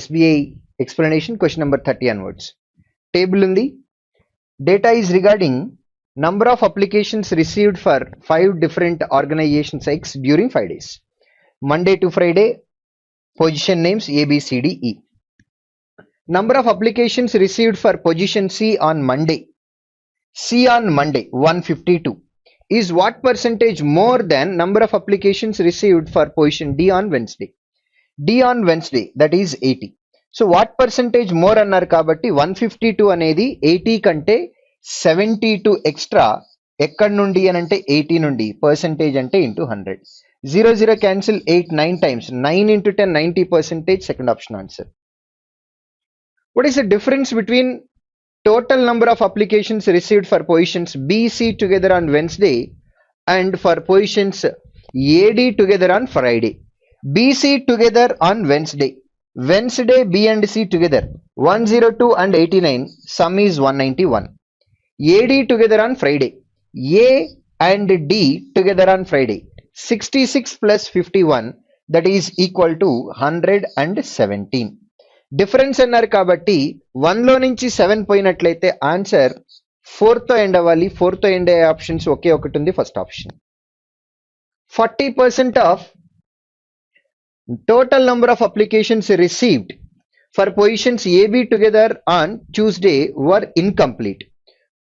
SBI explanation, question number 30 onwards. Table undi. Data is regarding number of applications received for 5 different organization sites during 5 days. Monday to Friday, position names A, B, C, D, E. Number of applications received for position C on Monday. C on Monday, 152. Is what percentage more than number of applications received for position D on Wednesday? D on Wednesday, that is 80. So what percentage more annar kabatti 152 anedi 80 kante 72 extra ekkad nundi anante 80 nundi percentage ante into 100. 0 0 cancel 8 9 times 9 into 10 90%. Second option answer. What is the difference between total number of applications received for positions B, C together on Wednesday and for positions A, D together on Friday? B, C together on Wednesday. Wednesday, B and C together 102 and 89. Sum is 191. A, D together on Friday. A and D together on Friday. 66 plus 51, that is equal to 117. Difference అన్నారు కాబట్టి 1 లో నుంచి 7 పోయినట్లయితే answer 4 తో end అవ్వాలి. 4 తో end అయ్యే options ఒకే ఒకటి ఉంది, first option. 40% of total number of applications received for positions A B together on Tuesday were incomplete.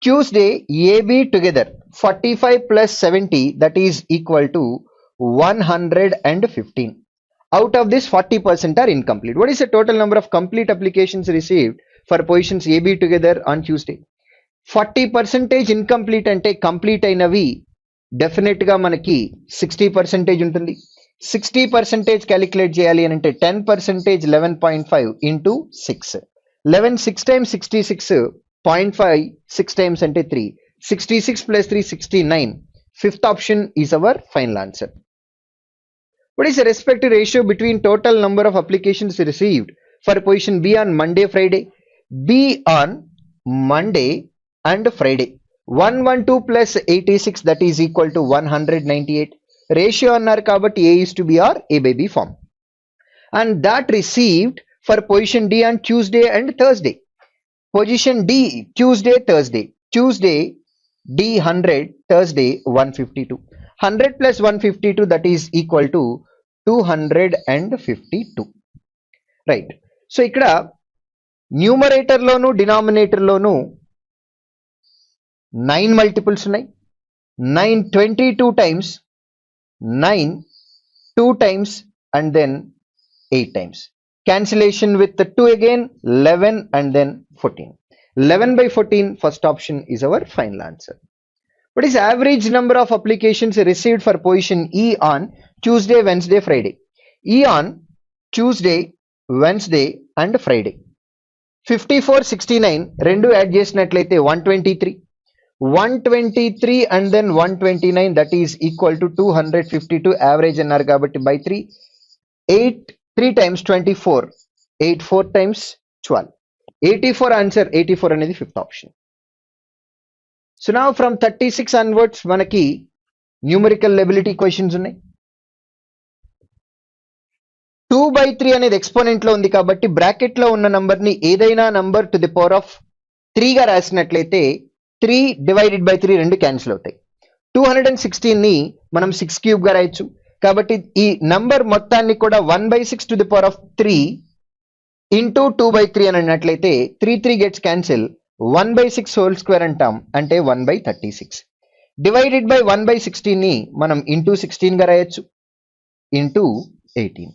Tuesday A B together 45 plus 70, that is equal to 115. Out of this 40% are incomplete. What is the total number of complete applications received for positions AB together on Tuesday? 40% incomplete ante complete ainavi definite ga manaki 60% untundi. 60% calculate cheyali ante 10% 11.5 into 6. 11 6 times 66, 0.5 6 times ante 3. 66 plus 3 69. Fifth option is our final answer. What is the respective ratio between total number of applications received for position B on Monday, Friday? B on Monday and Friday. 112 plus 86, that is equal to 198. Ratio annar kabatti A is to B or A by B form. And that received for position D on Tuesday and Thursday. Position D, Tuesday, Thursday. Tuesday, D 100, Thursday 152. 100 plus 152, that is equal to 252. Right. So ఇక్కడ numerator లోను denominator లోను 9 multiples ఉన్నాయి. 9 22 times, 9 2 times and then 8 times. Cancellation with the 2 again, 11 and then 14. 11 by 14, first option is our final answer. What is average number of applications received for position E on Tuesday, Wednesday, Friday? E on Tuesday, Wednesday and Friday. 54 69 rendu add chesinatlaithe 123. 123 and then 129, that is equal to 252. Average annar kabatti by 3. 8 3 times 24. 8 4 times 12. 84 answer. 84 అనేది fifth option. So now from 36 onwards మనకి numerical ability questions ఉన్నాయి. 2/3 అనేది exponent లో ఉంది కాబట్టి bracket లో ఉన్న number ని ఏదైనా number to the power of 3 గా రాసినట్లయితే 3 డివైడెడ్ బై 3 రెండు క్యాన్సిల్ అవుతాయి. 216 ని మనం 6 క్యూబ్ గా రాయొచ్చు. కాబట్టి ఈ నంబర్ మొత్తాన్ని కూడా 1/6 to the power of 3 into 2/3 అని అన్నట్లయితే 3 3 గెట్స్ క్యాన్సిల్. 1/6 హోల్ స్క్వేర్ అంటాం, అంటే 1/36. డివైడెడ్ బై 1/16 ని మనం ఇంటూ 16 గా రాయొచ్చు, ఇంటూ 18.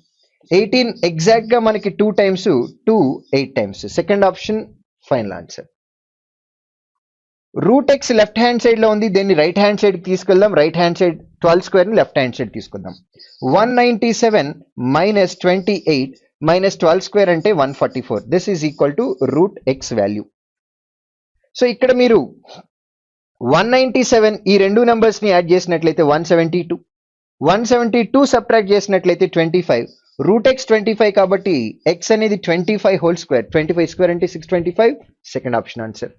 18 ఎగ్జాక్ట్ గా మనకి 2 times 2 8 times. Second option final answer. Root x left hand side లో ఉంది, దీన్ని రైట్ హ్యాండ్ సైడ్ తీసుకెళ్దాం. రైట్ హ్యాండ్ సైడ్ 12 స్క్వేర్ ని లెఫ్ట్ హ్యాండ్ సైడ్ తీసుకుందాం. 197 minus 28 minus 12 స్క్వేర్ అంటే 144. This is equal to root x value. So ఇక్కడ మీరు 197 ఈ రెండు నెంబర్స్ ని యాడ్ చేసినట్లయితే 172. 172 సబ్ట్రాక్ట్ చేసినట్లయితే 25. రూట్ ఎక్స్ 25 కాబట్టి ఎక్స్ అనేది 25 హోల్ స్క్వేర్. 25 స్క్వేర్ అంటే 625. Second option answer.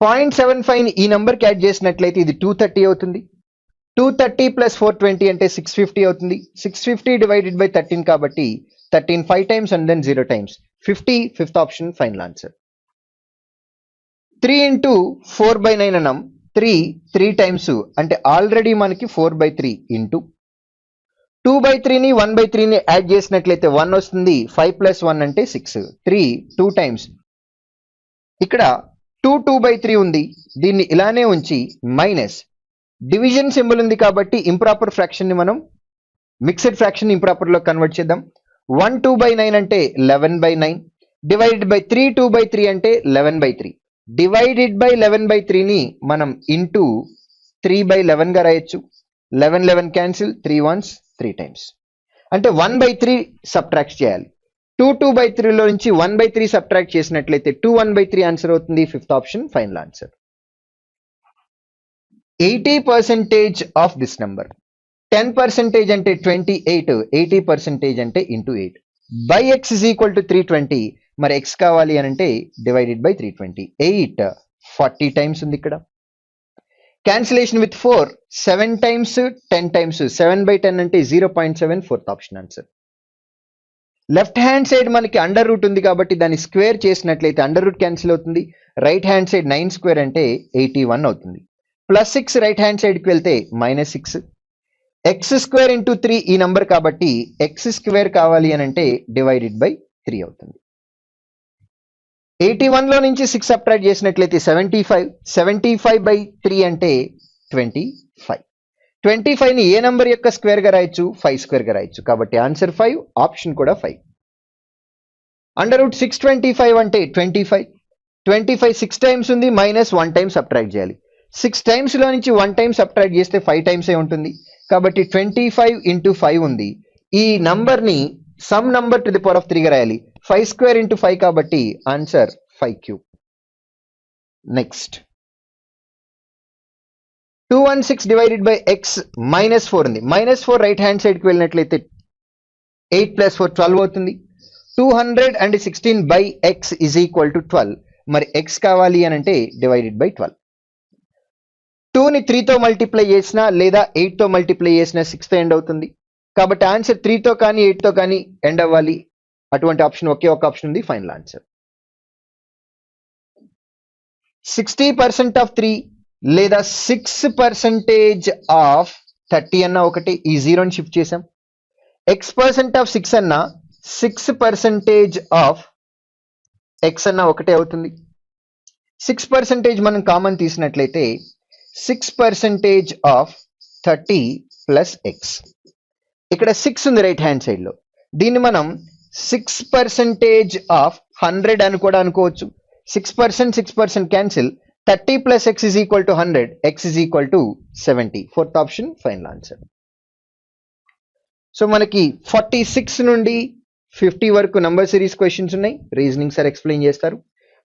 0.75 ఈ నంబర్ కి యాడ్ చేసినట్లయితే ఇది 230 అవుతుంది. 230 ప్లస్ 420 అంటే 650 అవుతుంది. 650 డివైడెడ్ బై 13 కాబట్టి 13 5 times and then 0 times 50. Fifth option final answer. 3 into 4/9 అన్నాం. 3 టైమ్స్ అంటే ఆల్రెడీ మనకి 4/3 ఇంటూ 2/3ని 1/3ని యాడ్ చేసినట్లయితే 1 వస్తుంది. 5 ప్లస్ 1 అంటే 6. 3 2 టైమ్స్. ఇక్కడ 2/3 ఉంది. దీన్ని ఇలానే ఉంచి మైనస్ డివిజన్ సింబల్ ఉంది కాబట్టి ఇంప్రాపర్ ఫ్రాక్షన్ ని మనం మిక్స్డ్ ఫ్రాక్షన్ ఇంప్రాపర్ లో కన్వర్ట్ చేద్దాం. 1 2/9 అంటే 11/9 డివైడెడ్ బై 3 2/3 అంటే 11/3 డివైడెడ్ బై 11/3ని మనం ఇంటూ 3/11 గా రాయొచ్చు. 11 11 క్యాన్సిల్, 3 ones 3 టైమ్స్ అంటే 1/3 సబ్ట్రాక్ట్ చేయాలి. 2/3 లో నుంచి 1/3 సబ్ట్రాక్ట్ చేసినట్లయితే 2 1/3 ఆన్సర్ అవుతుంది. Fifth option final answer. 80% of this number. 10% అంటే 28, 80% అంటే into 8 by X is equal to 320. మరి ఎక్స్ కావాలి అని అంటే డివైడెడ్ బై 320. 8 40 టైమ్స్ ఉంది ఇక్కడ. క్యాన్సిలేషన్ విత్ 4 7 టైమ్స్ 10 టైమ్స్ 7/10 అంటే 0.7. Fourth option answer. Left hand side మనకి అండర్ రూట్ ఉంది కాబట్టి దాన్ని స్క్వేర్ చేసినట్లయితే అండర్ రూట్ క్యాన్సిల్ అవుతుంది. రైట్ హ్యాండ్ సైడ్ 9 స్క్వేర్ అంటే 81 అవుతుంది. +6 రైట్ హ్యాండ్ సైడ్కి వెళ్తే -6. ఎక్స్ స్క్వేర్ ఇంటూ 3 ఈ నంబర్ కాబట్టి ఎక్స్ స్క్వేర్ కావాలి అని అంటే డివైడెడ్ బై 3 అవుతుంది. 81 లో నుంచి 6 సబ్ట్రాక్ట్ చేసినట్లయితే 75. 75/3 అంటే 25. 25ని ఏ నంబర్ యొక్క స్క్వేర్ గా రాయొచ్చు? 5 స్క్వేర్ గా రాయొచ్చు. కాబట్టి ఆన్సర్ 5. ఆప్షన్ కూడా 5. √625 అంటే 25. 25 6 టైమ్స్ ఉంది. -1 టైం సబ్ట్రాక్ట్ చేయాలి. 6 టైమ్స్ లో నుంచి 1 టైం సబ్ట్రాక్ట్ చేస్తే 5 టైమ్స్ ఏ ఉంటుంది కాబట్టి 25 ఇంటూ 5 ఉంది. ఈ నంబర్ ని some number to the power of 3 గా రాయాలి. 5 స్క్వేర్ ఇంటూ 5 కాబట్టి answer 5/3. Next 216 divided by X -4 ఉంది. -4 రైట్ హ్యాండ్ సైడ్ కి వెళ్ళినట్లయితే 8 + 4 12 అవుతుంది. 216 by X is equal to 12. మరి ఎక్స్ కావాలి అని అంటే డివైడెడ్ బై 12. 2ని 3తో మల్టిప్లై చేసినా లేదా 8తో మల్టిప్లై చేసినా 6తో ఎండ్ అవుతుంది. కాబట్టి ఆన్సర్ 3తో కానీ 8తో కానీ ఎండ్ అవ్వాలి. అటువంటి ఆప్షన్ ఒకే ఒక ఆప్షన్ ఉంది. Final answer. 60% ఆఫ్ 3 లేదా 6% ఆఫ్ 30 అన్న ఒకటి. ఈ 0ని షిఫ్ట్ చేసాం. x% ఆఫ్ 6 అన్న 6% ఆఫ్ x అన్న ఒకటే అవుతుంది. 6% మనం కామన్ తీసినట్లయితే 6% ఆఫ్ 30 ప్లస్ x. ఇక్కడ 6 ఉంది రైట్ హ్యాండ్ సైడ్ లో. దీన్ని మనం 6% ఆఫ్ 100 అని కూడా అనుకోవచ్చు. 6% cancel. 30 plus x is equal to 100. x is equal to 70. Fourth option final answer. So మనకి 46 నుండి 50 వరకు నంబర్ సిరీస్ క్వశ్చన్స్ ఉన్నాయి. రీజనింగ్ సార్ ఎక్స్ప్లెయిన్ చేస్తారు.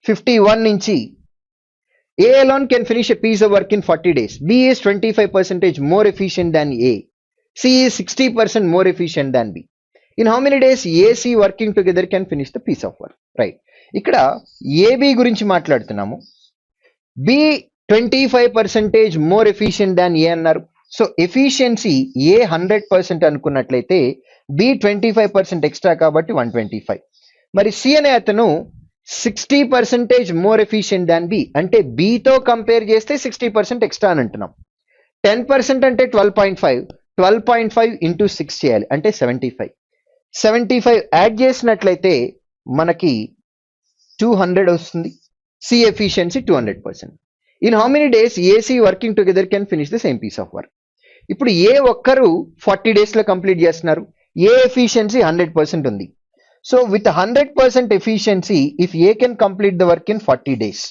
51 నుంచి A alone can finish a piece of work in 40 days. B is 25% more efficient than A. C is 60% more efficient than B. In how many days A, C working together can finish the piece of work? Right. ఇక్కడ AB గురించి మాట్లాడుతున్నాము. B 25% more efficient than A అన్నారు. So efficiency A 100% అనుకున్నట్లయితే B 25% extra కాబట్టి 125. మరి C అనే అతను 60% more efficient దాన్ B అంటే బితో కంపేర్ చేస్తే 60% ఎక్స్ట్రా అని అంటున్నాం. 10% అంటే 12.5. 12.5 ఇంటూ 6 చేయాలి అంటే 75. 75 యాడ్ చేసినట్లయితే మనకి 200 వస్తుంది. C efficiency 200%. In how many days A C working together can finish the same piece of work. ఇప్పుడు ఏ ఒక్కరు 40 days లో కంప్లీట్ చేస్తున్నారు. ఏ ఎఫిషియన్సీ 100% ఉంది. So with 100% efficiency, if A can complete the work in 40 days,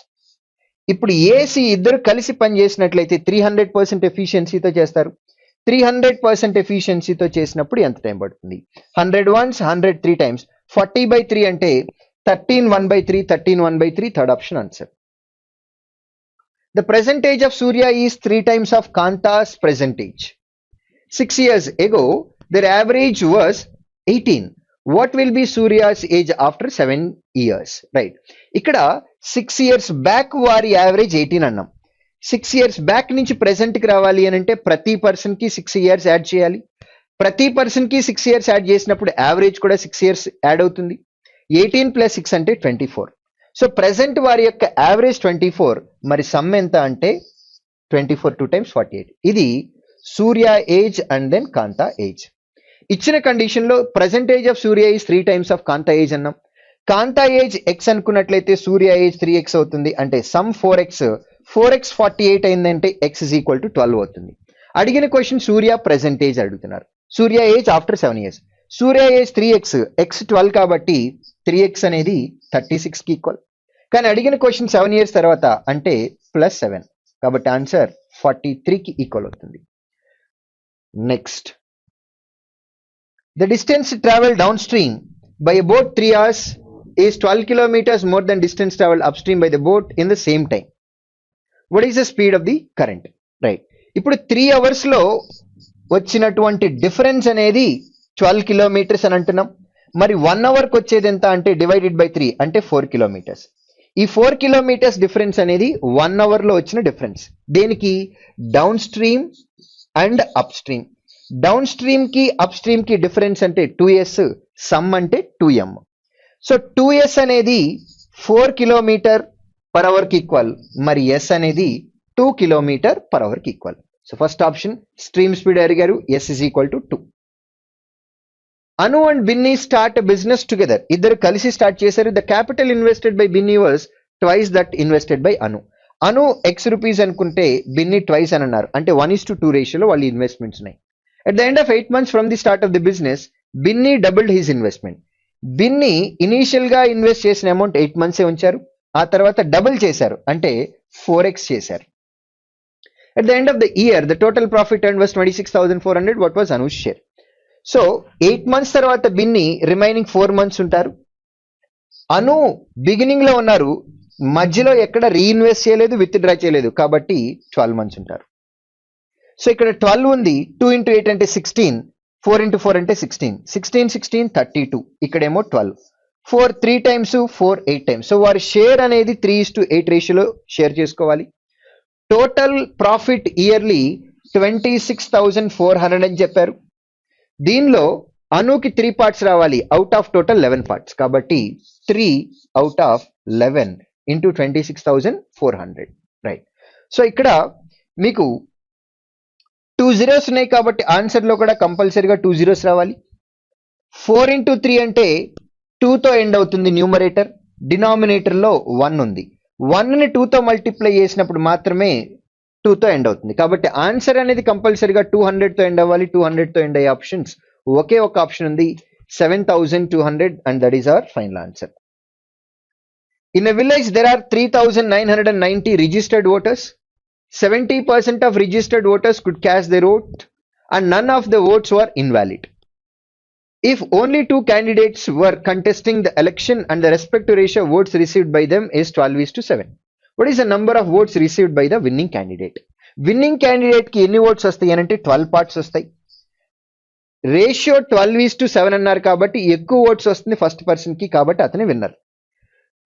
ఇప్పుడు AC ఇద్దరు కలిసి పని చేసినట్లయితే 300% ఎఫిషియన్సీతో చేస్తారు. 300% ఎఫిషియన్సీతో చేసినప్పుడు ఎంత టైం పడుతుంది? 100 once 100 3 times 40/3 అంటే 13 1/3 13 1/3. Third option answer. The present age of Surya is 3 times of Kanta's present age. 6 years ago, their average was 18. What will be Surya's age after 7 years? Right. ఇక్కడ 6 years బ్యాక్ వారి average 18 అన్నాం. 6 years back నుంచి ప్రెసెంట్కి రావాలి అని అంటే ప్రతి పర్సన్కి 6 years add చేయాలి. ప్రతి పర్సన్కి 6 years యాడ్ చేసినప్పుడు యావరేజ్ కూడా 6 years యాడ్ అవుతుంది. 18 + 6 అంటే 24. సో ప్రెసెంట్ వారి యొక్క యావరేజ్ 24, మరి సమ్ ఎంత అంటే 24 2 times 48. ఇది Surya age and then Kanta age. ఇచ్చిన కండిషన్ లో present age of Surya is 3 times of Kanta age అన్నాం. కాంతా ఏజ్ ఎక్స్ అనుకున్నట్లయితే సూర్య ఏజ్ 3x అవుతుంది. అంటే సమ్ 4x 48 అయిందంటే x is equal to 12 అవుతుంది. అడిగిన క్వశ్చన్ సూర్య ప్రెసెంట్ ఏజ్ అడుగుతున్నారు. సూర్య ఏజ్ ఆఫ్టర్ 7 years. సూర్య ఏజ్ 3x, x 12 కాబట్టి 3x అనేది 36 కి ఈక్వల్. కానీ అడిగిన క్వశ్చన్ 7 years తర్వాత అంటే +7, కాబట్టి ఆన్సర్ 43 కి ఈక్వల్ అవుతుంది. Next, the distance travel down stream by a boat 3 hours is 12 kilometers more than distance traveled upstream by the boat in the same time. What is the speed of the current? Right. ఇప్పుడు 3 hours లో వచ్చినటువంటి difference అనేది 12 kilometers అని అంటున్నాం. మరి 1 hourకి వచ్చేది ఎంత అంటే డివైడెడ్ బై 3 అంటే 4 kilometers. ఈ 4 kilometers డిఫరెన్స్ అనేది 1 hour లో వచ్చిన డిఫరెన్స్. దేనికి? Down stream and up stream. Down stream కి అప్ స్ట్రీమ్ కి డిఫరెన్స్ అంటే 2s, సమ్ అంటే 2m. సో 2s అనేది 4 km/h కి ఈక్వల్, మరి s అనేది 2 km/h కి equal. So first option stream speed అడిగారు, s is equal to 2. Anu and Binny start business together. ఇద్దరు కలిసి స్టార్ట్ చేశారు. The capital invested by Binny was twice that invested by Anu. Anu x rupees అనుకుంటే Binny twice అని అన్నారు. అంటే 1:2 రేషియోలో వాళ్ళు ఇన్వెస్ట్మెంట్స్ ఉన్నాయి. At the end of 8 months from the start of the business, Binny doubled his investment. Binny initial గా invest చేసిన amount 8 months ఉంచారు. ఆ తర్వాత డబుల్ చేశారు, అంటే 4x చేశారు. At the end of the year, the total profit earned was 26,400. What was Anu's share? So 8 months తర్వాత Binny remaining 4 months ఉంటారు. అను బిగినింగ్ లో ఉన్నారు, మధ్యలో ఎక్కడ రీఇన్వెస్ట్ చేయలేదు, విత్ డ్రా చేయలేదు, కాబట్టి 12 months ఉంటారు. సో ఇక్కడ 12 ఉంది, 2 × 8 అంటే 16, 4 × 4 అంటే 16, 16 32. ఇక్కడేమో 12, 4 3 times, 4 8 times. సో వారి షేర్ అనేది 3:8 రేషియోలో షేర్ చేసుకోవాలి. టోటల్ ప్రాఫిట్ ఇయర్లీ 26,400 అని చెప్పారు. దీనిలో అనుకి 3 parts రావాలి, అవుట్ ఆఫ్ టోటల్ 11 parts. కాబట్టి 3 out of 11 into 26,400. Right. So ఇక్కడ మీకు 2 zeros ఉన్నాయి కాబట్టి ఆన్సర్ లో కూడా కంపల్సరీగా 2 zeros రావాలి. 4 × 3 అంటే 2 తో ఎండ్ అవుతుంది న్యూమరేటర్, డినామినేటర్ లో 1 ఉంది. 1ని 2 తో మల్టిప్లై చేసినప్పుడు మాత్రమే 2 తో ఎండ్ అవుతుంది. కాబట్టి ఆన్సర్ అనేది కంపల్సరీగా 200 తో ఎండ్ అవ్వాలి. 200 తో ఎండ్ అయ్యే ఆప్షన్స్ ఒకే ఒక ఆప్షన్ ఉంది, 7,200, and that is our final answer. In a village there are 3,990 registered voters. 70% of registered voters could cast their vote and none of the votes were invalid. If only 2 candidates were contesting the election and the respective ratio of votes received by them is 12:7. What is the number of votes received by the winning candidate? Winning candidate ki enni votes vastayi ante 12 parts vastayi. Ratio 12:7 annaru kabatti ekku votes vastundi first person ki, kabatti athane winner.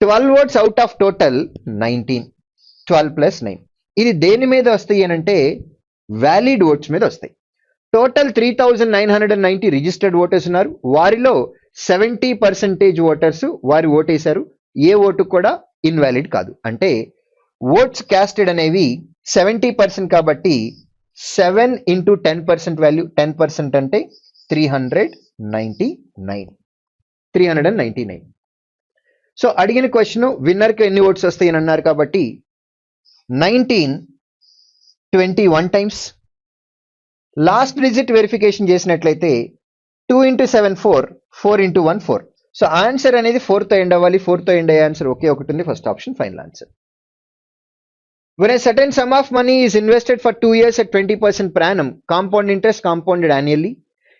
12 votes out of total 19, 12 + 9. ఇది దేని మీద వస్తాయి అని అంటే valid votes మీద వస్తాయి. Total 3,990 registered voters ఉన్నారు. వారిలో 70% ఓటర్స్ వారి ఓటేశారు. ఏ ఓటు కూడా ఇన్వాలిడ్ కాదు. అంటే ఓట్స్ క్యాస్టెడ్ అనేవి 70% కాబట్టి 7 × 10% వాల్యూ, 10% అంటే 399. సో అడిగిన క్వశ్చన్ విన్నర్కి ఎన్ని ఓట్స్ వస్తాయి అని అన్నారు కాబట్టి 19 21 times. లాస్ట్ డిజిట్ వెరిఫికేషన్ చేసినట్లయితే 2 × 7 4, 4 × 1 4. సో ఆన్సర్ అనేది 4 తో ఎండ్ అవ్వాలి. 4 తో ఎండ్ అయ్యే ఆన్సర్ ఒకే ఒకటి ఉంది, first option final answer. When a certain sum of money is invested for 2 years at 20% per annum, compound interest compounded annually,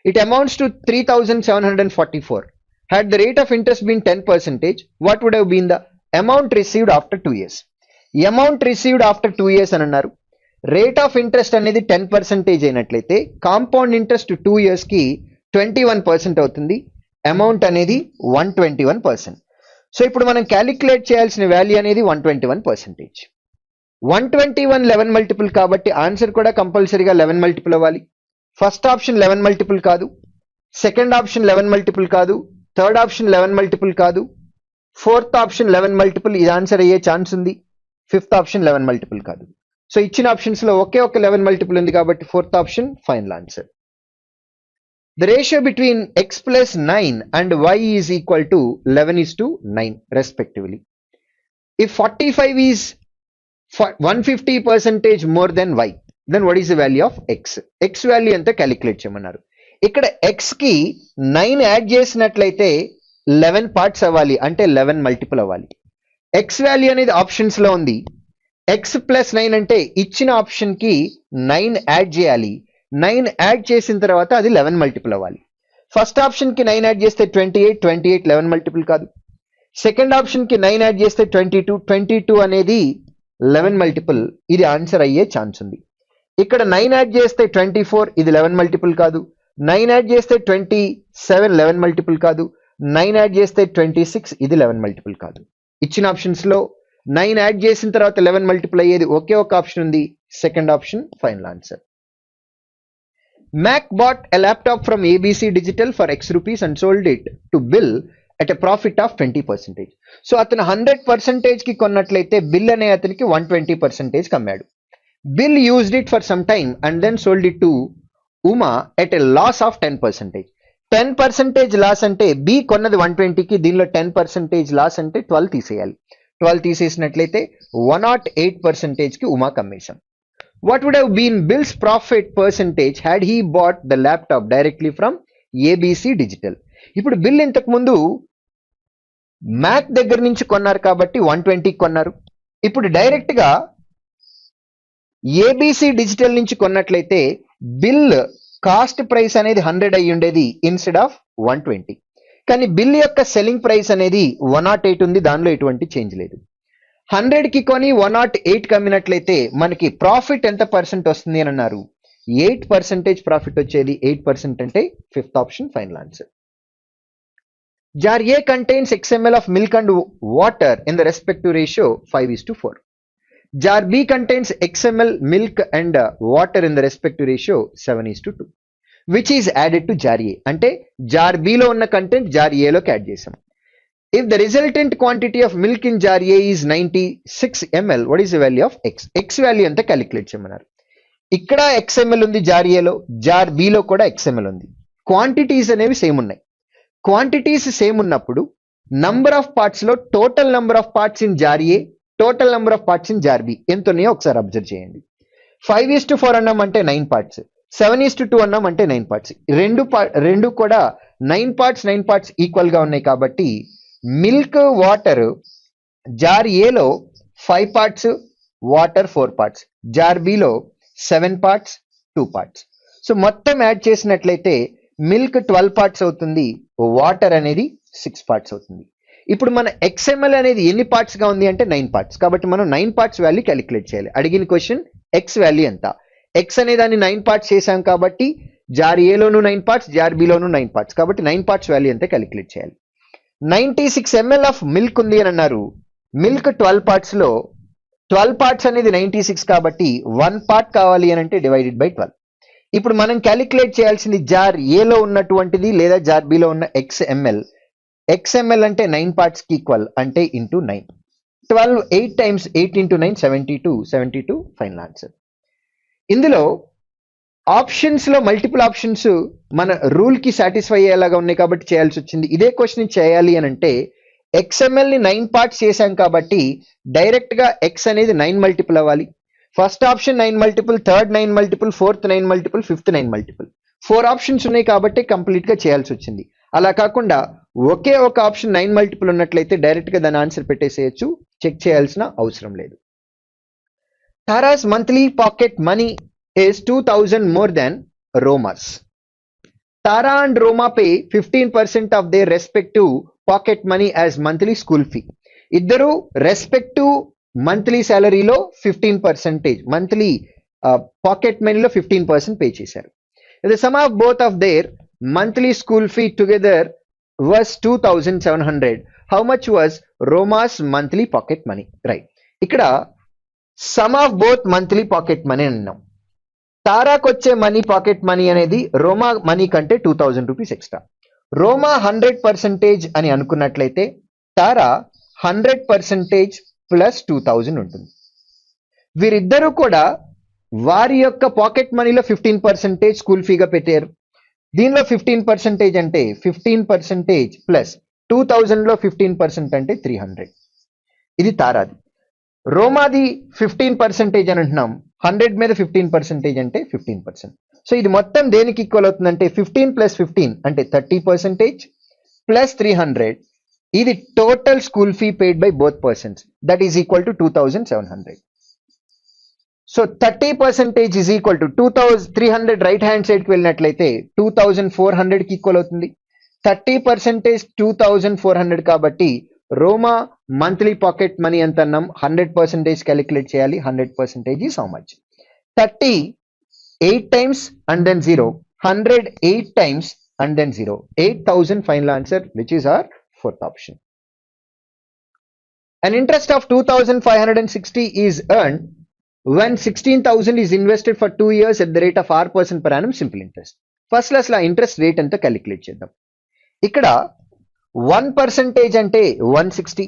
it amounts to 3,744. Had the rate of interest been 10%, what would have been the amount received after 2 years? Amount received after 2 years అని అన్నారు. Rate of interest అనేది 10% అయినట్లయితే compound interest 2 years కి 21% అవుతుంది. Amount అనేది 121%. So ఇప్పుడు మనం calculate చేయాల్సిన వాల్యూ అనేది 121%. 121 11 మల్టిపుల్ కాబట్టి ఆన్సర్ కూడా కంపల్సరీగా 11 మల్టిపుల్ అవ్వాలి. ఫస్ట్ ఆప్షన్ 11 మల్టిపుల్ కాదు, సెకండ్ ఆప్షన్ 11 మల్టిపుల్ కాదు, థర్డ్ ఆప్షన్ 11 మల్టిపుల్ కాదు, ఫోర్త్ ఆప్షన్ 11 మల్టిపుల్, ఇది ఆన్సర్ అయ్యే ఛాన్స్ ఉంది. ఫిఫ్త్ ఆప్షన్ 11 మల్టిపుల్ కాదు. సో ఇచ్చిన ఆప్షన్స్ లో ఒకే ఒక 11 మల్టిపుల్ ఉంది కాబట్టి fourth option final answer. The ratio between x plus 9 and y is equal to 11:9 respectively. If 45 is 150% more than y, then what is the value of x? X value ఎంత calculate చేయమన్నారు. ఇక్కడ x కి 9 add చేసినట్లయితే 11 parts అవ్వాలి, అంటే 11 multiple అవ్వాలి. x value అనేది options లో ఉంది. x ప్లస్ 9 అంటే ఇచ్చిన ఆప్షన్ కి 9 యాడ్ చేయాలి. 9 యాడ్ చేసిన తర్వాత అది 11 మల్టిపుల్ అవ్వాలి. ఫస్ట్ ఆప్షన్ కి 9 యాడ్ చేస్తే 28 11 మల్టిపుల్ కాదు. సెకండ్ ఆప్షన్ కి 9 యాడ్ చేస్తే 22 అనేది 11 మల్టిపుల్, ఇది ఆన్సర్ అయ్యే ఛాన్స్ ఉంది. ఇక్కడ 9 యాడ్ చేస్తే 24, ఇది 11 మల్టిపుల్ కాదు. 9 యాడ్ చేస్తే 27 11 మల్టిపుల్ కాదు. 9 యాడ్ చేస్తే 26, ఇది 11 మల్టిపుల్ కాదు. ఇచ్చిన ఆప్షన్స్ లో 9 యాడ్ చేసిన తర్వాత 11 మల్టిపుల్ అయ్యేది ఒకే ఒక ఆప్షన్ ఉంది, second option final answer. Mac bought a laptop from ABC Digital for X rupees and sold it to Bill at a profit of 20%. So అతను 100% కి కొన్నట్లయితే బిల్ అనే అతనికి 120% కమ్మాడు. Bill used it for some time and then sold it to Uma at a loss of 10%. 10% loss అంటే B కొన్నది 120కి, దీనిలో 10% లాస్ అంటే 12 తీసేయాలి. 12 తీసేసినట్లయితే 108% కి Uma కమ్మేశాం. What would have been Bill's profit percentage had he bought the laptop directly from ABC Digital? ఇప్పుడు bill ఇంతకు ముందు మ్యాక్ దగ్గర నుంచి కొన్నారు కాబట్టి 120 కొన్నారు. ఇప్పుడు డైరెక్ట్ గా ఏబిసి డిజిటల్ నుంచి కొన్నట్లయితే బిల్ కాస్ట్ ప్రైస్ అనేది 100 అయ్యి ఉండేది ఇన్స్టెడ్ ఆఫ్ 120. కానీ బిల్ యొక్క సెల్లింగ్ ప్రైస్ అనేది 108 ఉంది, దానిలో ఎటువంటి చేంజ్ లేదు. 100 కి కొని 108 కమ్మినట్లయితే మనకి ప్రాఫిట్ ఎంత పర్సెంట్ వస్తుంది అని అన్నారు. 8% ప్రాఫిట్ వచ్చేది. 8% అంటే fifth option final answer. Jar A contains XML of milk and water in the respective ratio 5:4. Jar B contains XML milk and water in the respective ratio 7:2. which is added to jar A, అంటే jar B లో ఉన్న content jar ఏ లోకి add చేసాం. If the resultant quantity of milk in jar A is 96 ml, what is the value of x? X value ఎంత calculate చేయమన్నారు. ఇక్కడ XML ఉంది jar ఏలో, జార్ బిలో కూడా XML ఉంది. క్వాంటిటీస్ అనేవి సేమ్ ఉన్నాయి. క్వాంటిటీస్ సేమ్ ఉన్నప్పుడు నంబర్ ఆఫ్ పార్ట్స్ లో total number of parts in jar A, total number of parts in jar B ఎంత ఉన్నాయో ఒకసారి అబ్జర్వ్ చేయండి. 5:4 అన్నాం అంటే 9 పార్ట్స్, 7:2 అన్నాం అంటే 9 పార్ట్స్. రెండు కూడా 9 పార్ట్స్ ఈక్వల్ గా ఉన్నాయి కాబట్టి మిల్క్ వాటర్ జార్ ఏలో 5 పార్ట్స్, వాటర్ 4 పార్ట్స్, జార్ బిలో 7 పార్ట్స్, 2 పార్ట్స్. సో మొత్తం యాడ్ చేసినట్లయితే మిల్క్ 12 పార్ట్స్ అవుతుంది, వాటర్ అనేది 6 పార్ట్స్ అవుతుంది. ఇప్పుడు మన XML అనేది ఎన్ని పార్ట్స్ గా ఉంది అంటే 9 పార్ట్స్. కాబట్టి మనం 9 పార్ట్స్ వాల్యూ క్యాలిక్యులేట్ చేయాలి. అడిగిన క్వశ్చన్ X వాల్యూ ఎంత. X అనే దాన్ని 9 పార్ట్స్ చేసాం కాబట్టి జార్ ఏలోను 9 పార్ట్స్, జార్ బిలోను 9 పార్ట్స్, కాబట్టి 9 పార్ట్స్ వాల్యూ ఎంత క్యాలిక్యులేట్ చేయాలి. 96 ml ఆఫ్ మిల్క్ ఉంది అని అన్నారు. మిల్క్ 12 పార్ట్స్ లో 12 పార్ట్స్ అనేది 96 కాబట్టి 1 పార్ట్ కావాలి అని అంటే డివైడెడ్ బై 12. ఇప్పుడు మనం క్యాలిక్యులేట్ చేయాల్సింది జార్ ఏలో ఉన్నటువంటిది లేదా జార్ బిలో ఉన్న XML. XML అంటే 9 పార్ట్స్ కి ఈక్వల్, అంటే into 9. 12 8 times 8 into 9 72 final answer. ఇందులో ఆప్షన్స్ లో మల్టిపుల్ ఆప్షన్స్ మన రూల్ కి సాటిస్ఫై అయ్యేలాగా ఉన్నాయి కాబట్టి చేయాల్సి వచ్చింది. ఇదే క్వశ్చన్ చేయాలి అని అంటే XML ని 9 పార్ట్స్ చేశాం కాబట్టి డైరెక్ట్ గా X అనేది 9 మల్టిపుల్ అవ్వాలి. First option 9 multiple, third 9 multiple, fourth 9 multiple, fifth 9 multiple. 4 options ఉన్నాయి కాబట్టి కంప్లీట్ గా చేయాల్సి వచ్చింది. అలా కాకుండా ఒకే ఒక ఆప్షన్ 9 మల్టిపుల్ ఉన్నట్లయితే డైరెక్ట్ గా దాని ఆన్సర్ పెట్టేసేయచ్చు, చెక్ చేయాల్సిన అవసరం లేదు. Tara's monthly pocket money is 2000 more than Roma's. Tara and Roma pay 15% of their respective pocket money as monthly school fee. ఇద్దరు రెస్పెక్టివ్ మంత్లీ సాలరీలో 15% మంత్లీ పాకెట్ మనీలో 15% పే చేశారు. The sum of both of their monthly school fee together was 2700. How much was Roma's monthly pocket money? Right. ఇక్కడ some of both monthly pocket money అన్నాం. తారాకు వచ్చే money pocket money అనేది రోమా money కంటే 2000 rupees extra. రోమా 100% అని అనుకున్నట్లయితే తారా 100% plus 2000 ఉంటుంది. వీరిద్దరూ కూడా వారి యొక్క పాకెట్ మనీలో 15% స్కూల్ ఫీగా పెట్టారు. దీనిలో 15% అంటే 15% ప్లస్ 2000లో 15% అంటే 300. ఇది తారాది. రోమాది 15% అని అంటున్నాం. 100 మీద 15% అంటే 15%. సో ఇది మొత్తం దేనికి ఈక్వల్ అవుతుందంటే 15 ప్లస్ 15 అంటే 30% ప్లస్ 300. ఇది total school fee paid by both persons, that is equal to 2700. So 30% is equal to 2300 right hand సైడ్కి వెళ్ళినట్లయితే 2400కి ఈక్వల్ అవుతుంది. 30% 2400 కాబట్టి రోమా మంత్లీ పాకెట్ మనీ ఎంత అన్నాం? 100% క్యాలిక్యులేట్ చేయాలి. 100% is how much? 38 times and then 0. 108 times and then 0. 8000 final answer, which is our fourth option. An interest of 2560 is earned when 16,000 is invested for 2 years at the rate of R% per annum simple interest. First క్లాస్లో interest rate ఎంత calculate చేద్దాం. ఇక్కడ 1% అంటే 160.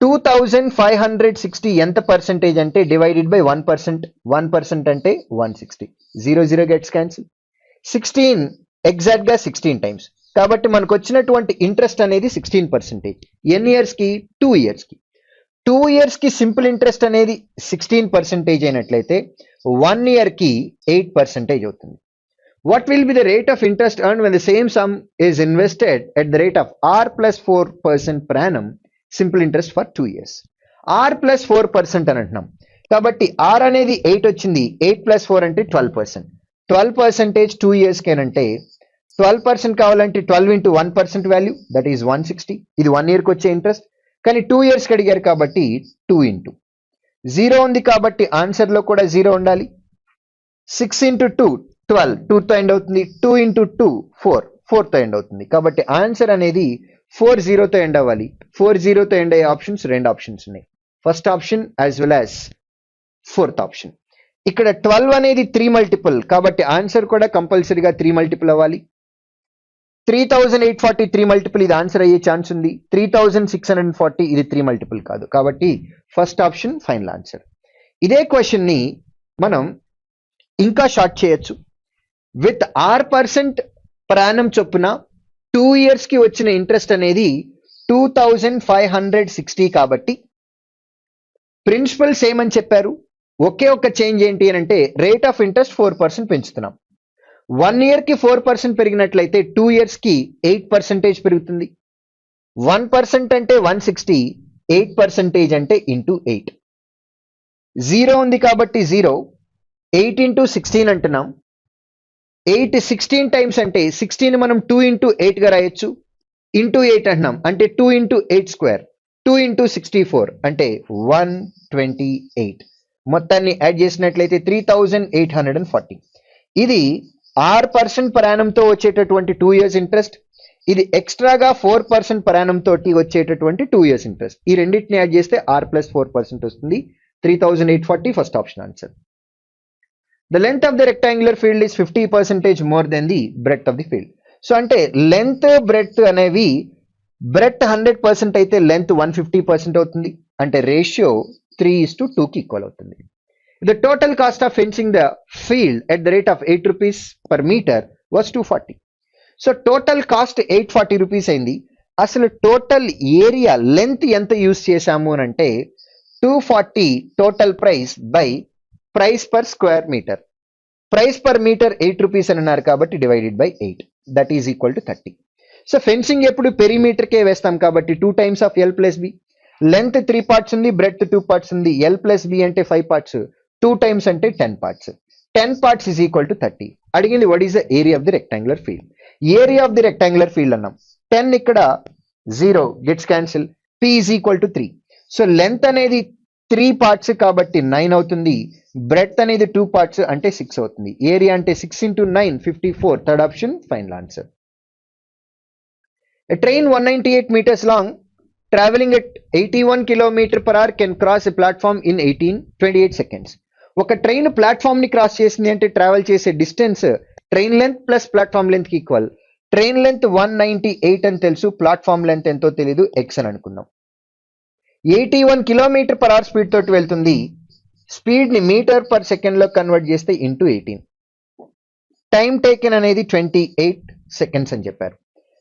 2560 ఎంత percentage అంటే divided by 1%. 1% అంటే 160. 0 gets cancel. 16 exact గా 16 times. కాబట్టి మనకు వచ్చినటువంటి ఇంట్రెస్ట్ అనేది 16%. ఎన్ని ఇయర్స్ కి? 2 ఇయర్స్ కి. 2 ఇయర్స్ కి సింపుల్ ఇంట్రెస్ట్ అనేది 16% అయినట్లయితే 1 ఇయర్ కి 8% అవుతుంది. What will be the rate of interest earned when the same sum is invested at the rate of R plus 4% per annum simple interest for 2 years? R plus 4% అని అంటున్నాం కాబట్టి R అనేది 8 వచ్చింది. 8 plus 4 అంటే 12%. 12% 2 years కేనంటే 12% కావాలంటే 12 into 1% value, that is 160. ఇది 1 ఇయర్కి వచ్చే ఇంట్రెస్ట్. కానీ 2 ఇయర్స్కి అడిగారు కాబట్టి 2 into 0 ఉంది కాబట్టి ఆన్సర్లో కూడా 0 ఉండాలి. 6 into 2 12, 2తో ఎండ్ అవుతుంది. 2 into 2 4, 4తో ఎండ్ అవుతుంది. కాబట్టి ఆన్సర్ అనేది 40తో ఎండ్ అవ్వాలి. 40తో ఎండ్ అయ్యే ఆప్షన్స్ 2 ఆప్షన్స్ ఉన్నాయి. First option as well as fourth option. ఇక్కడ 12 అనేది 3 మల్టిపుల్ కాబట్టి ఆన్సర్ కూడా కంపల్సరీగా 3 మల్టిపుల్ అవ్వాలి. 3840 3 మల్టిపుల్, ఇది ఆన్సర్ అయ్యే ఛాన్స్ ఉంది. 3640 ఇది 3 మల్టిపుల్ కాదు. కాబట్టి ఫస్ట్ ఆప్షన్ ఫైనల్ ఆన్సర్. ఇదే క్వశ్చన్ ని మనం ఇంకా షార్ట్ చేయొచ్చు. విత్ R% per annum చొప్పున 2 ఇయర్స్ కి వచ్చిన ఇంట్రెస్ట్ అనేది 2560 కాబట్టి ప్రిన్సిపల్ సేమ్ అని చెప్పారు. ఒకే ఒక్క చేంజ్ ఏంటి అని అంటే రేట్ ఆఫ్ ఇంట్రెస్ట్ 4% పెంచుతున్నాం. 1 ఇయర్ కి 4% పెరిగినట్లయితే 2 ఇయర్స్ కి 8% పెరుగుతుంది. 1% అంటే 160, 8% అంటే ఇంటూ 8. 0 ఉంది కాబట్టి 0. 8 into 16 అంటున్నాం. 8 16 టైమ్స్ అంటే 16 మనం 2 into 8 గా రాయొచ్చు. ఇంటూ 8 అంటున్నాం అంటే 2 into 8 స్క్వేర్. 2 into 64 అంటే 128. మొత్తాన్ని యాడ్ చేసినట్లయితే 3840. ఇది R% per annum తో వచ్చేటటువంటి 2 ఇయర్స్ ఇంట్రెస్ట్. ఇది ఎక్స్ట్రాగా 4% per annum తోటి వచ్చేటటువంటి 2 ఇయర్స్ ఇంట్రెస్ట్. ఈ రెండింటిని యాడ్ చేస్తే R plus 4% వస్తుంది. 3840 first option answer. The length of the rectangular field is 50% more than the breadth of the field. So అంటే లెంత్ బ్రెడ్త్ అనేవి బ్రెడ్త్ 100% అయితే లెంత్ 150% అవుతుంది. అంటే రేషియో 3:2 కి ఈక్వల్ అవుతుంది. The total cost of fencing the field at the rate of 8 rupees per meter was 240. So total cost 840 rupees అయింది. అసలు total area length ఎంత యూజ్ చేశాము అని అంటే 240 total price by price per square metre. Price per metre 8 rupees అని అన్నారు కాబట్టి divided by 8, that is equal to 30. So fencing ఎప్పుడు పెరిమీటర్కే వేస్తాం కాబట్టి 2 times of L plus B. Length 3 parts ఉంది, బ్రెడ్త్ 2 parts ఉంది. L plus B అంటే 5 parts, 2 times అంటే 10 parts. 10 parts is equal to 30. అడిగింది what is the area of the rectangular field. Area of the rectangular field అన్నాం. 10 ఇక్కడ 0 gets cancel. P is equal to 3. So length అనేది 3 parts కాబట్టి 9 అవుతుంది. Breadth అనేది 2 parts అంటే 6 అవుతుంది. ఏరియా అంటే 6 into 9 54. Third option final answer. A train 198 meters long traveling at 81 km per hour can cross a platform in 28 seconds. ఒక train platform ని cross చేసింది అంటే ట్రావెల్ చేసే distance train length plus platform length కి equal. Train length 198 అని తెలుసు, platform length ఎంతో తెలియదు, ఎక్స్ అని అనుకుందాం. 81 కిలోమీటర్ పర్ అవర్ స్పీడ్ తోటి వెళ్తుంది. స్పీడ్ ని మీటర్ పర్ సెకండ్ లో కన్వర్ట్ చేస్తే ఇంటూ 18. టైం టేకెన్ అనేది 28 సెకండ్స్ అని చెప్పారు.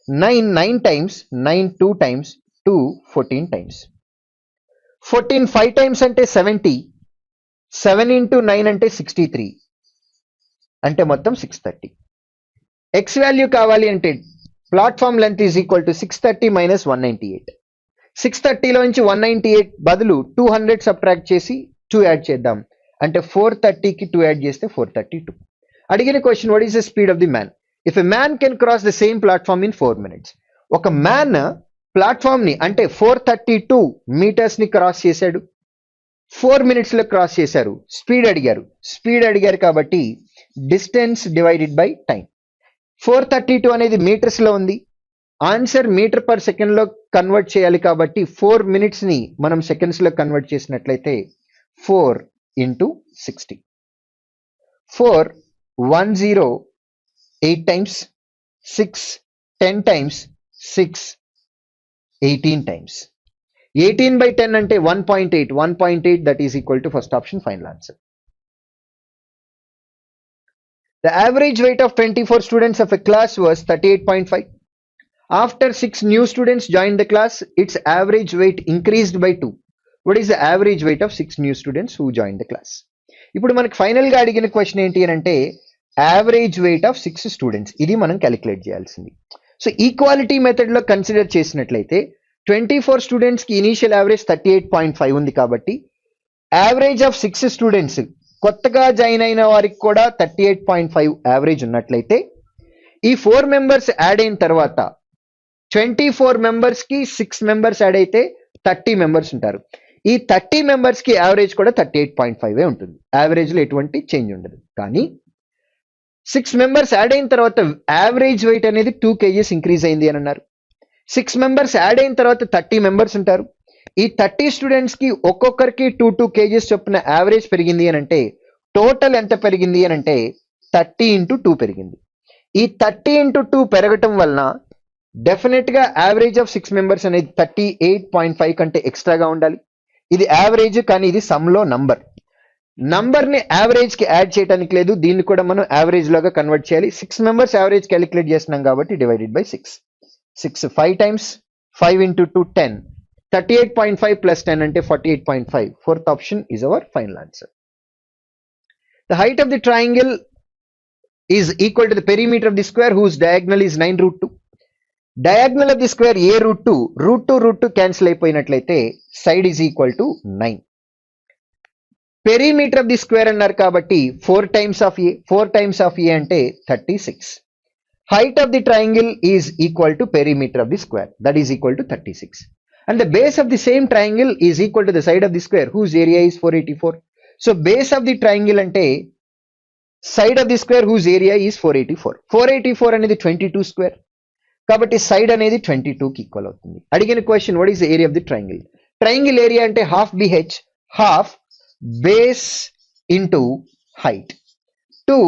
9 టైమ్స్, 9 2 టైమ్స్, 2 14 టైమ్స్. 14 5 టైమ్స్ అంటే 70. 7 into 9 అంటే 63, అంటే మొత్తం 630. ఎక్స్ వాల్యూ కావాలి అంటే platform length is equal to 630 minus 198. 630లో నుంచి 198 బదులు 200 సబ్ట్రాక్ట్ చేసి 2 యాడ్ చేద్దాం, అంటే 430కి 2 యాడ్ చేస్తే 432. అడిగిన question, what is the speed of the man if a man can cross the same platform in 4 minutes. ఒక మ్యాన్ ప్లాట్ఫామ్ ని అంటే 432 మీటర్స్ ని క్రాస్ చేశాడు, 4 minutes లో క్రాస్ చేశారు. స్పీడ్ అడిగారు కాబట్టి డిస్టెన్స్ డివైడెడ్ బై టైం. 432 అనేది మీటర్స్ లో ఉంది, ఆన్సర్ మీటర్ పర్ సెకండ్ లో కన్వర్ట్ చేయాలి కాబట్టి 4 minutes ని మనం సెకండ్స్ లో కన్వర్ట్ చేసినట్లయితే 4 into 60. 4 108 times, 6 10 times, 6 18 times. 18 by 10 అంటే 1.8. 1.8 that is equal to first option, final answer. The average weight of 24 students of a class was 38.5. After 6 new students joined the class, its average weight increased by 2. What is the average weight of 6 new students who joined the class? ఇప్పుడు మనకి final గా అడిగిన question ఏంటి అని అంటే average weight of 6 students. ఇది మనం calculate చేయాల్సింది. సో ఈక్వాలిటీ మెథడ్ లో కన్సిడర్ చేసినట్లయితే 24 స్టూడెంట్స్ కి ఇనీషియల్ యావరేజ్ 38.5 ఉంది కాబట్టి యావరేజ్ ఆఫ్ 6 స్టూడెంట్స్ కొత్తగా జాయిన్ అయిన వారికి కూడా 38.5 యావరేజ్ ఉన్నట్లయితే ఈ 4 మెంబర్స్ యాడ్ అయిన తర్వాత 24 మెంబర్స్ కి 6 మెంబర్స్ యాడ్ అయితే 30 మెంబర్స్ ఉంటారు. ఈ 30 మెంబర్స్ కి యావరేజ్ కూడా 38.5 ఉంటుంది. యావరేజ్ లో ఎటువంటి చేంజ్ ఉండదు. కానీ 6 మెంబర్స్ యాడ్ అయిన తర్వాత యావరేజ్ వెయిట్ అనేది 2 kgs ఇంక్రీజ్ అయింది అని అన్నారు. 6 మెంబర్స్ యాడ్ అయిన తర్వాత 30 మెంబర్స్ ఉంటారు. ఈ 30 స్టూడెంట్స్ కి ఒక్కొక్కరికి 2 kgs చొప్పున యావరేజ్ పెరిగింది అని అంటే టోటల్ ఎంత పెరిగింది అని అంటే 30 into 2 పెరిగింది. ఈ 30 into 2 పెరగటం వలన డెఫినెట్ గా యావరేజ్ ఆఫ్ 6 మెంబర్స్ అనేది 38.5 కంటే ఎక్స్ట్రాగా ఉండాలి. ఇది యావరేజ్, కానీ ఇది సమ్ లో నంబర్ ని యావరేజ్ కి యాడ్ చేయడానికి లేదు, దీన్ని కూడా మనం యావరేజ్ లాగా కన్వర్ట్ చేయాలి. 6 మెంబర్స్ యావరేజ్ క్యాలిక్యులేట్ చేస్తున్నాం కాబట్టి divided by 6. 6 5 times, 5 into 2 10. 38.5 plus 10 అంటే 48.5. Fourth option is our final answer. The height of the triangle is equal to the perimeter of the square whose diagonal is 9√2. Diagonal of the square a √2 cancel అయిపోయినట్లయితే side is equal to 9. Perimeter of the square అన్నారు కాబట్టి 4 times of a అంటే 36. Height of the triangle is equal to perimeter of the square, that is equal to 36. And the base of the same triangle is equal to the side of the square whose area is 484. So base of the triangle అంటే side of the square whose area is 484. 484 అనేది 22 square కాబట్టి side అనేది 22 కి equal అవుతుంది. అడిగిన question, what is the area of the triangle? Triangle area అంటే half BH, half base into height. 2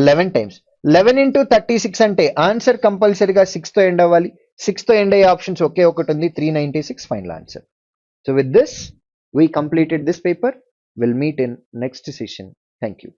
11 times. 11 into 36 అంటే answer కంపల్సరీగా 6 తో ఎండ్ అవ్వాలి. 6 తో ఎండ్ అయ్యే ఆప్షన్స్ ఒకే ఒకటి ఉంది, 396 final answer. So with this we completed this paper. We'll meet in next session. Thank you.